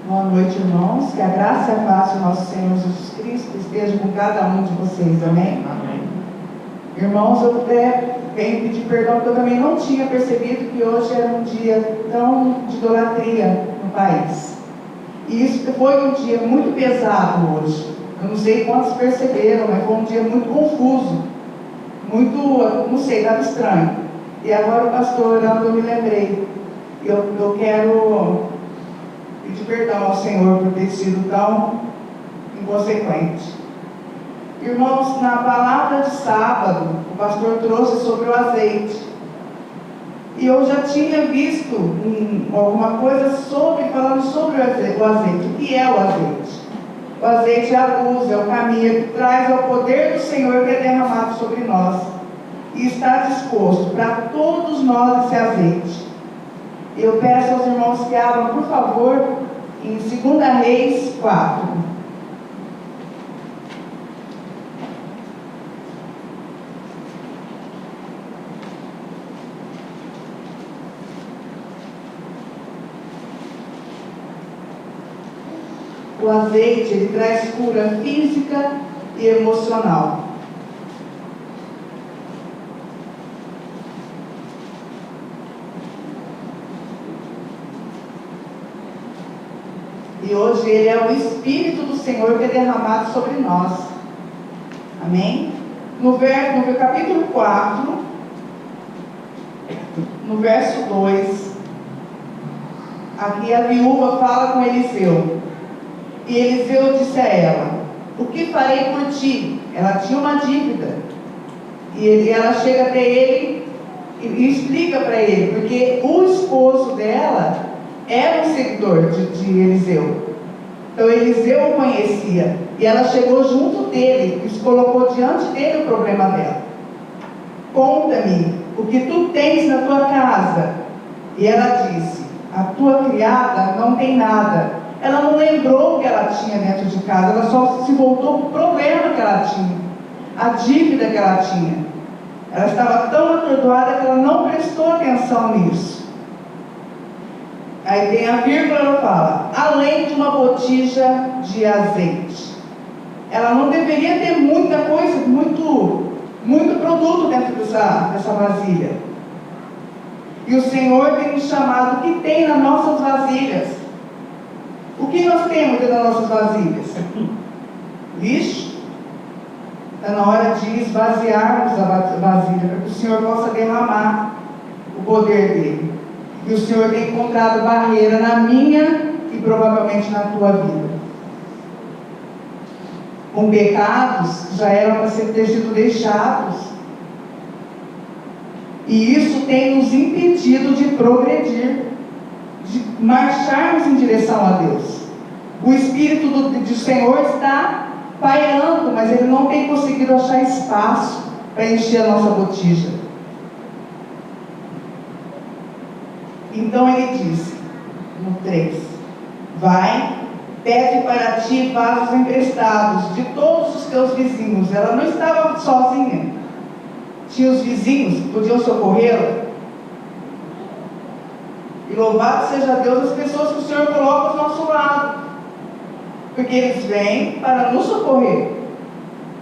Boa noite, irmãos. Que a graça e a paz do nosso Senhor Jesus Cristo esteja com cada um de vocês. Amém? Amém. Irmãos, eu até venho pedir perdão, porque eu também não tinha percebido que hoje era um dia tão de idolatria no país. E isso foi um dia muito pesado hoje. Eu não sei quantos perceberam, mas foi um dia muito confuso. Muito, não sei, estava estranho. E agora o pastor orando, eu me lembrei. Eu quero pedir perdão ao Senhor por ter sido tão inconsequente. Irmãos, na palavra de sábado, o pastor trouxe sobre o azeite. E eu já tinha visto alguma coisa falando sobre o azeite. O que é o azeite? O azeite é a luz, é o caminho que traz ao poder do Senhor que é derramado sobre nós. E está disposto para todos nós esse azeite. Eu peço aos irmãos que abram, por favor, em 2 Reis 4. O azeite, ele traz cura física e emocional. E hoje ele é o Espírito do Senhor que é derramado sobre nós. Amém? No capítulo 4, no verso 2, aqui a viúva fala com Eliseu. E Eliseu disse a ela: o que farei por ti? Ela tinha uma dívida. E ela chega até ele e explica para ele, porque o esposo dela era um seguidor de Eliseu. Então Eliseu o conhecia. E ela chegou junto dele e se colocou diante dele o problema dela. Conta-me o que tu tens na tua casa. E ela disse: a tua criada não tem nada. Ela não lembrou o que ela tinha dentro de casa. Ela só se voltou para o problema que ela tinha, a dívida que ela tinha. Ela estava tão atordoada que ela não prestou atenção nisso. Aí tem a vírgula, ela fala: além de uma botija de azeite. Ela não deveria ter muita coisa, muito produto dentro dessa vasilha. E o Senhor tem nos chamado: o que tem nas nossas vasilhas? O que nós temos dentro das nossas vasilhas? Lixo. Está na hora de esvaziarmos a vasilha, para que o Senhor possa derramar o poder dele. E o Senhor tem encontrado barreira na minha e provavelmente na tua vida. Com pecados que já eram para ter sido deixados. E isso tem nos impedido de progredir, de marcharmos em direção a Deus. O Espírito do Senhor está pairando, mas ele não tem conseguido achar espaço para encher a nossa botija. Então ele disse, no 3, vai, pede para ti vasos emprestados de todos os teus vizinhos. Ela não estava sozinha. Tinha os vizinhos que podiam socorrê-la. E louvado seja Deus as pessoas que o Senhor coloca ao nosso lado. Porque eles vêm para nos socorrer.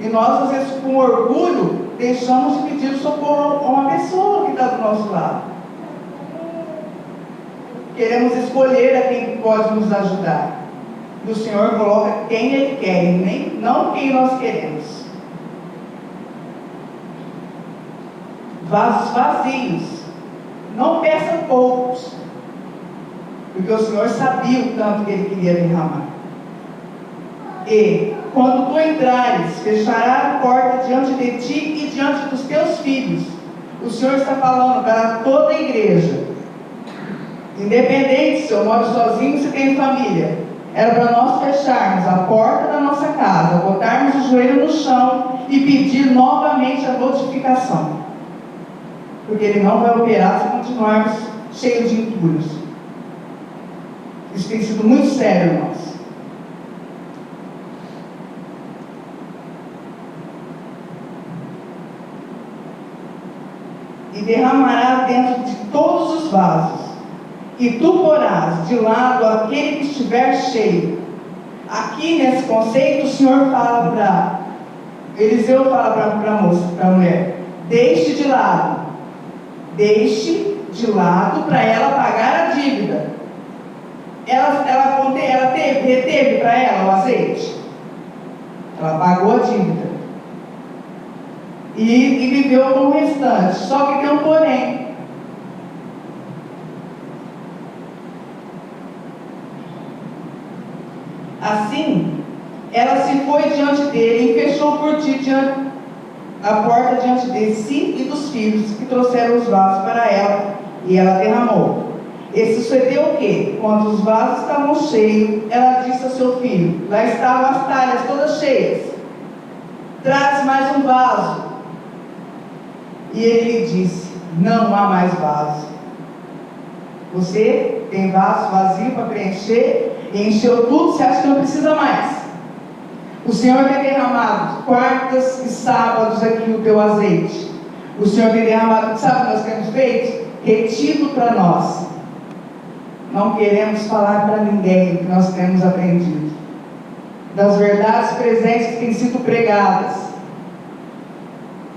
E nós, às vezes, com orgulho, deixamos de pedir socorro a uma pessoa que está do nosso lado. Queremos escolher a quem pode nos ajudar. E o Senhor coloca quem Ele quer, não quem nós queremos. Vasos vazios. Não peça poucos. Porque o Senhor sabia o tanto que Ele queria derramar. E, quando tu entrares, fechará a porta diante de ti e diante dos teus filhos. O Senhor está falando para toda a igreja. Independente se eu moro sozinho, se tem família. Era para nós fecharmos a porta da nossa casa, botarmos o joelho no chão e pedir novamente a notificação. Porque Ele não vai operar se continuarmos cheios de entulhos. Isso tem sido muito sério, irmãos. E derramará dentro de todos os vasos. e tu porás de lado aquele que estiver cheio. Aqui nesse conceito, o Senhor fala para Eliseu, fala para a moça, para a mulher: deixe de lado para ela pagar a dívida. Ela reteve para ela o azeite. Ela pagou a dívida e viveu com o restante. Só que tem um porém. Assim, ela se foi diante dele e fechou por ti a porta diante de si e dos filhos que trouxeram os vasos para ela, e ela derramou. E sucedeu o quê? Quando os vasos estavam cheios, ela disse ao seu filho: lá estavam as talhas todas cheias, traz mais um vaso. E ele lhe disse: não há mais vaso. Você tem vaso vazio para preencher, e encheu tudo, você acha que não precisa mais. O Senhor tem derramado quartas e sábados aqui o teu azeite. O Senhor tem derramado, sabe o que nós temos feito? Retido para nós. Não queremos falar para ninguém o que nós temos aprendido, das verdades presentes que têm sido pregadas.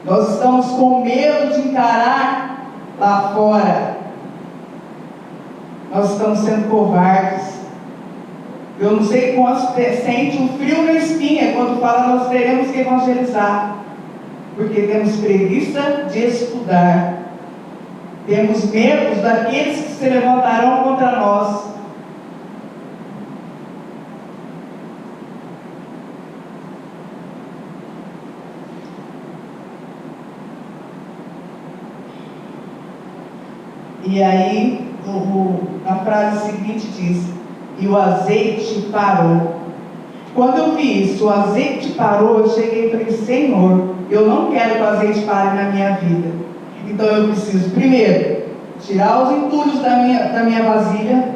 Nós estamos com medo de encarar lá fora. Nós estamos sendo covardes. Eu não sei quantos sente um frio na espinha quando fala nós teremos que evangelizar, porque temos preguiça de estudar. Temos medo daqueles que se levantarão contra nós. E aí, a frase seguinte diz: e o azeite parou. Quando eu vi isso, o azeite parou, eu cheguei e falei: Senhor, eu não quero que o azeite pare na minha vida. Então eu preciso, primeiro, tirar os entulhos da minha vasilha,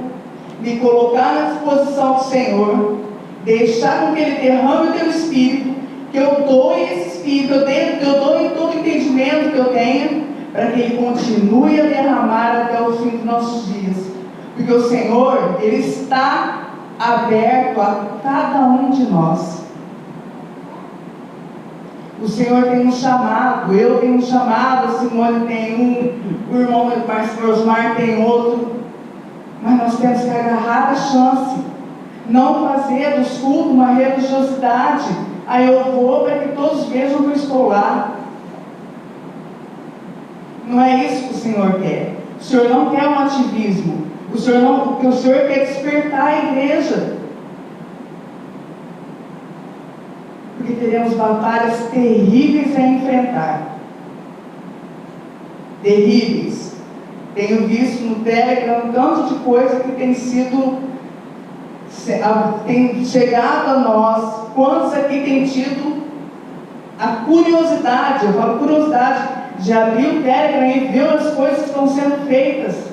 me colocar na disposição do Senhor, deixar com que Ele derrame o teu Espírito, que eu doe esse Espírito, eu doe todo o entendimento que eu tenho, para que Ele continue a derramar até o fim dos nossos dias. Porque o Senhor, Ele está aberto a cada um de nós. O Senhor tem um chamado, eu tenho um chamado, a Simone tem um, o irmão Osmar tem outro. Mas nós temos que agarrar a chance, não fazer dos cultos uma religiosidade. Aí eu vou para que todos vejam que eu estou lá. Não é isso que o Senhor quer. O Senhor não quer um ativismo. O Senhor quer despertar a igreja. Porque teremos batalhas terríveis a enfrentar. Terríveis. Tenho visto no Telegram um tanto de coisa que tem chegado a nós. Quantos aqui têm tido a curiosidade, eu falo curiosidade, de abrir o Telegram e ver as coisas que estão sendo feitas?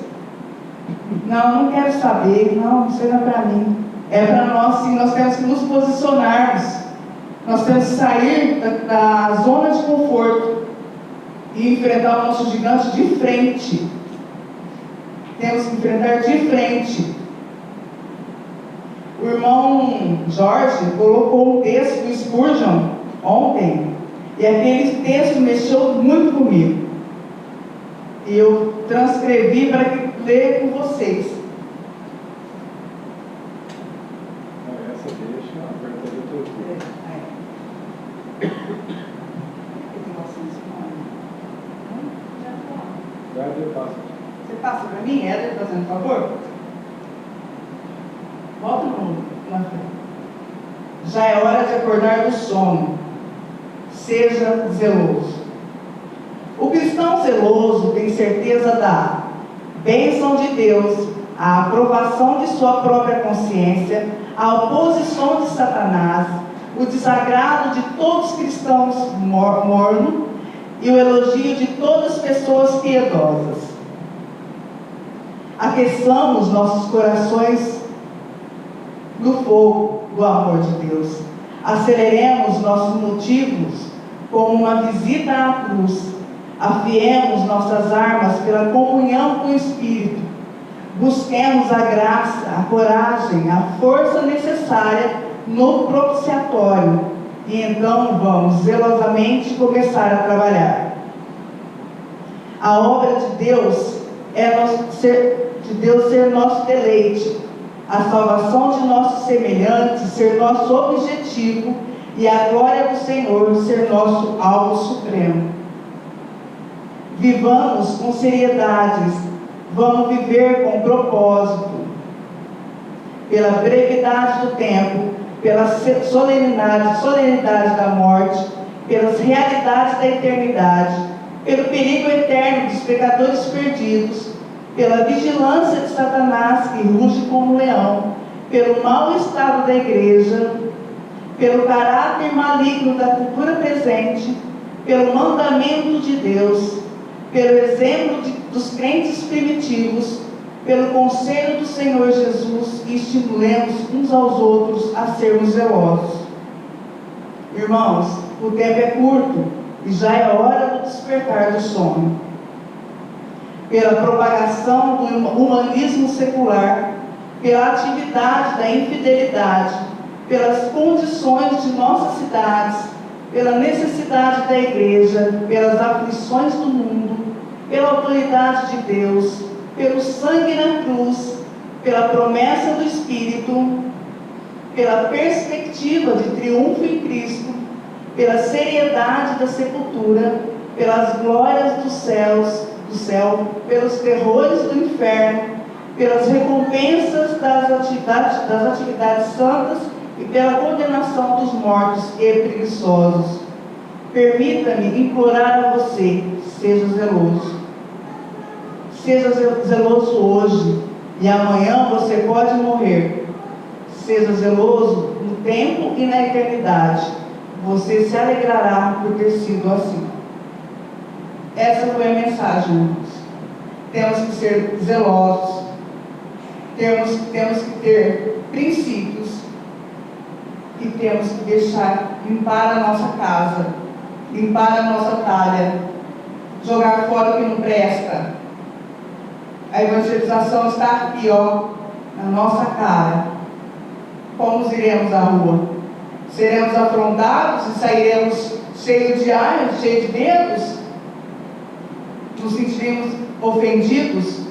Não quero saber, isso não é para mim. É para nós, sim. Nós temos que nos posicionarmos. Nós temos que sair da zona de conforto e enfrentar o nosso gigante de frente. Temos que enfrentar de frente. O irmão Jorge colocou um texto do Spurgeon ontem, e aquele texto mexeu muito comigo. E eu transcrevi para ler com vocês. Essa deixa a pergunta do teu. Você passa para mim, Éder, fazendo favor? Volta na frente. Já é hora de acordar do sono. Seja zeloso. O cristão zeloso tem certeza da bênção de Deus, a aprovação de sua própria consciência, a oposição de Satanás, o desagrado de todos os cristãos mornos e o elogio de todas as pessoas piedosas. Aqueçamos nossos corações no fogo do amor de Deus. Aceleremos nossos motivos com uma visita à cruz. Afiemos nossas armas pela comunhão com o Espírito. Busquemos a graça, a coragem, a força necessária no propiciatório. E então vamos zelosamente começar a trabalhar. A obra de Deus ser nosso deleite, a salvação de nossos semelhantes ser nosso objetivo e a glória do Senhor ser nosso alvo supremo. Vivamos com seriedade, vamos viver com propósito. Pela brevidade do tempo, pela solenidade da morte, pelas realidades da eternidade, pelo perigo eterno dos pecadores perdidos, pela vigilância de Satanás que ruge como um leão, pelo mau estado da igreja, pelo caráter maligno da cultura presente, pelo mandamento de Deus, pelo exemplo dos crentes primitivos, pelo conselho do Senhor Jesus, e estimulemos uns aos outros a sermos zelosos. Irmãos, o tempo é curto e já é hora do despertar do sono. Pela propagação do humanismo secular, pela atividade da infidelidade, pelas condições de nossas cidades, pela necessidade da igreja, pelas aflições do mundo, pela autoridade de Deus, pelo sangue na cruz, pela promessa do Espírito, pela perspectiva de triunfo em Cristo, pela seriedade da sepultura, pelas glórias do céu, pelos terrores do inferno, pelas recompensas das atividades santas e pela condenação dos mortos e preguiçosos. Permita-me implorar a você, seja zeloso. Seja zeloso hoje, e amanhã você pode morrer. Seja zeloso no tempo e na eternidade. Você se alegrará por ter sido assim. Essa foi a mensagem, irmãos. Temos que ser zelosos. Temos que ter princípios. E temos que limpar a nossa casa, limpar a nossa talha, jogar fora o que não presta. A evangelização está aqui, na nossa cara. Como iremos à rua? Seremos afrontados e sairemos cheios de aios, cheios de dedos? Nos sentiremos ofendidos?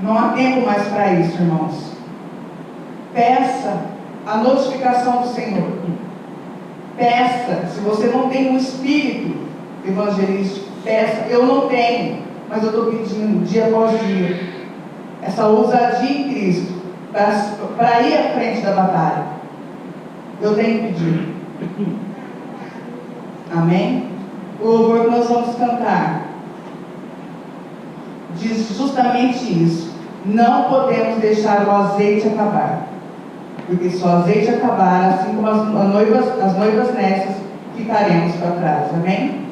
Não há tempo mais para isso, irmãos. Peça a notificação do Senhor. Peça, se você não tem um espírito evangelístico, peça. Eu não tenho, mas eu estou pedindo dia após dia essa ousadia em Cristo para ir à frente da batalha. Eu tenho pedido. Amém? O louvor que nós vamos cantar diz justamente isso. Não podemos deixar o azeite acabar, porque se o azeite acabar, assim como as noivas nécias, ficaremos para trás. Amém?